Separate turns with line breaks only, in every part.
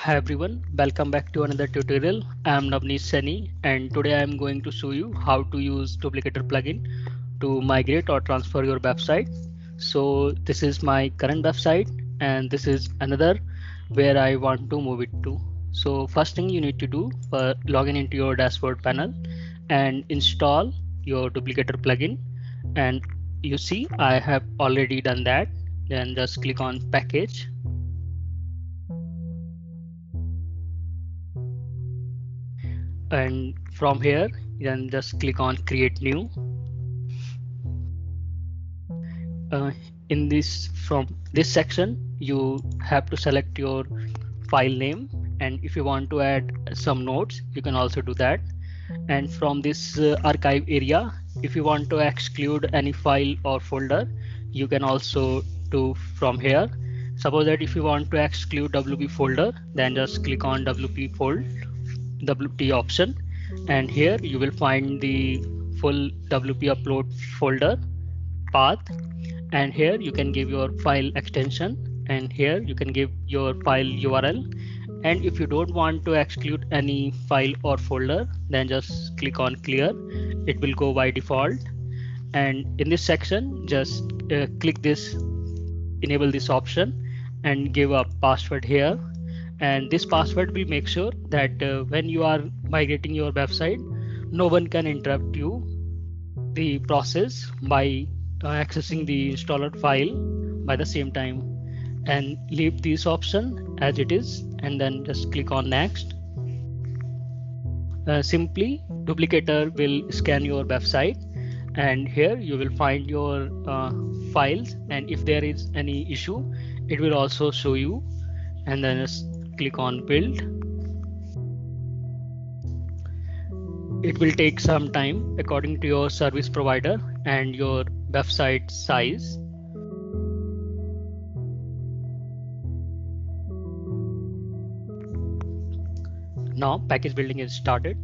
Hi everyone, welcome back to another tutorial. I am Navneet Seni and today I am going to show you how to use Duplicator plugin to migrate or transfer your website. So this is my current website and this is another where I want to move it to. So first thing you need to do, log in into your dashboard panel and install your Duplicator plugin, and you see I have already done that. Then just click on package, and from here then just click on create new. In this, from this section you have to select your file name, and if you want to add some notes you can also do that. And from this archive area, if you want to exclude any file or folder, you can also do from here. Suppose that if you want to exclude WP folder, then just click on WP option, and here you will find the full WP upload folder path, and here you can give your file extension, and here you can give your file URL. And if you don't want to exclude any file or folder, then just click on clear. It will go by default. And in this section, just click this, enable this option, and give a password here. And this password will make sure that when you are migrating your website, no one can interrupt you the process by accessing the installer file by the same time. And leave this option as it is, and then just click on next. Simply Duplicator will scan your website, and here you will find your files, and if there is any issue it will also show you. And then just click on build. It will take some time according to your service provider and your website size. Now package building is started.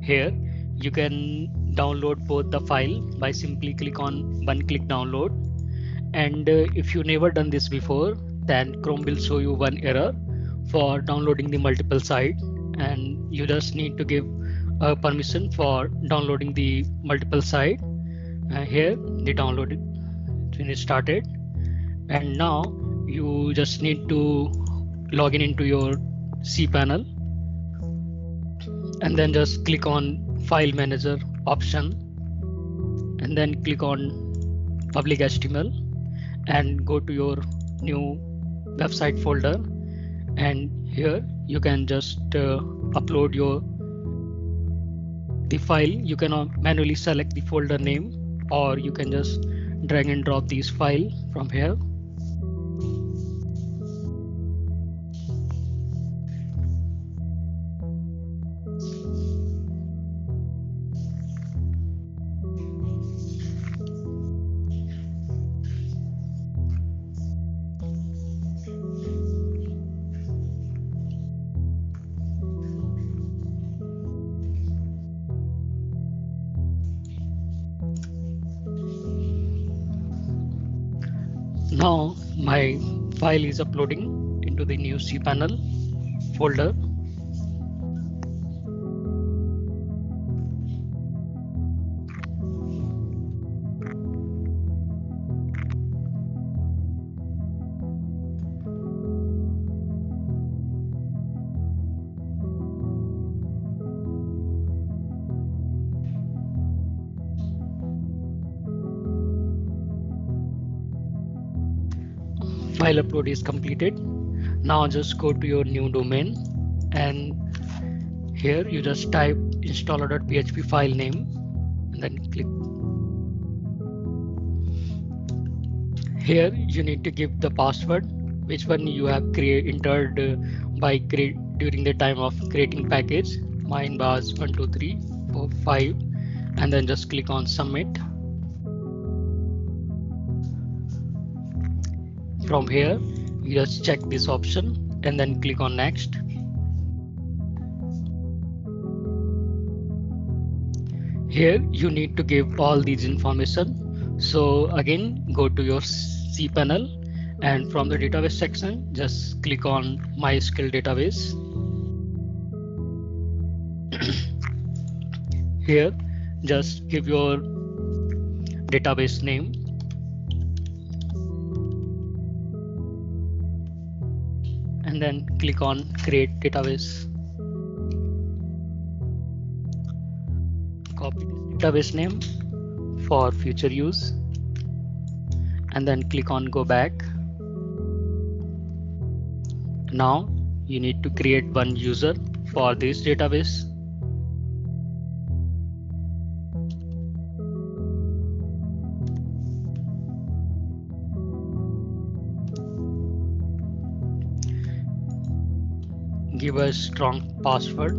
Here you can download both the file by simply click on one click download. And if you never done this before, then Chrome will show you one error for downloading the multiple site, and you just need to give permission for downloading the multiple site. Here the download is started, and now you just need to log in into your cPanel, and then just click on file manager option, and then click on public HTML, and go to your new website folder. And here you can just upload the file. You can manually select the folder name, or you can just drag and drop these file from here. Now my file is uploading into the new cPanel folder. File upload is completed. Now just go to your new domain, and here you just type installer.php file name, and then click. Here you need to give the password, which one you have entered during the time of creating package. Mine was 12345, and then just click on submit. From here, you just check this option and then click on next. Here you need to give all these information. So again, go to your cPanel, and from the database section, just click on MySQL database. Here, just give your database name. And then click on create database. Copy this database name for future use. And then click on go back. Now you need to create one user for this database. Give a strong password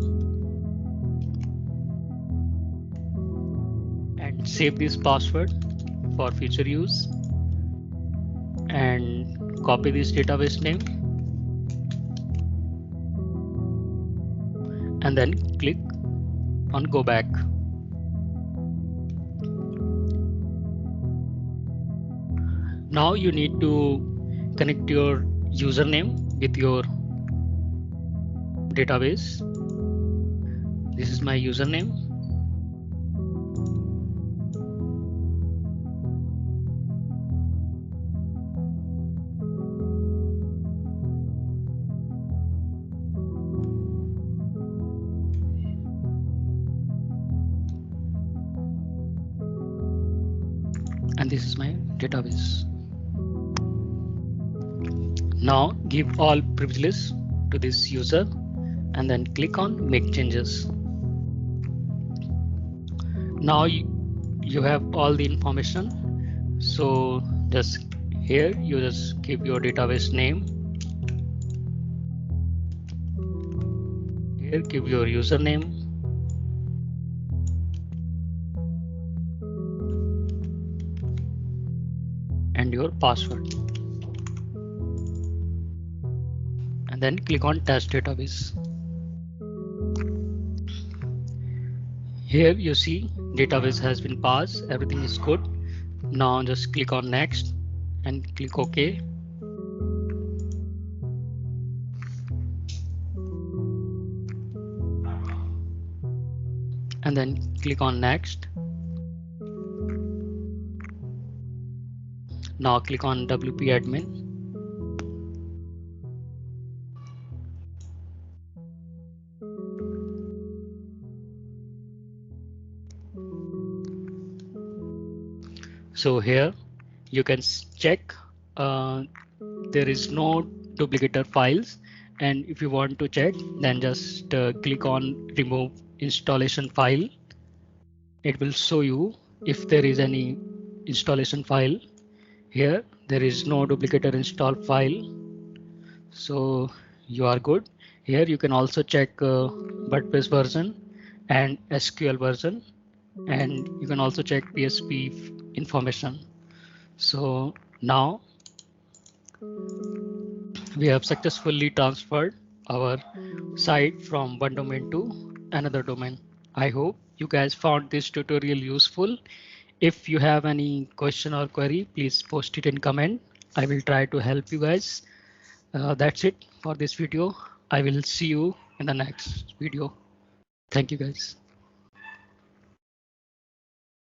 and save this password for future use, and copy this database name and then click on go back. Now you need to connect your username with your database. This is my username. And this is my database. Now give all privileges to this user and then click on make changes. Now you have all the information. So just here you just give your database name. Here give your username. And your password. And then click on test database. Here you see database has been passed, everything is good. Now just click on next and click OK. And then click on next. Now click on WP admin. So here you can check there is no duplicator files, and if you want to check, then just click on remove installation file. It will show you if there is any installation file. Here there is no duplicator install file, so you are good. Here you can also check WordPress version and SQL version, and you can also check PHP information. So now we have successfully transferred our site from one domain to another domain. I hope you guys found this tutorial useful. If you have any question or query, please post it in comment. I will try to help you guys. That's it for this video. I will see you in the next video. Thank you guys.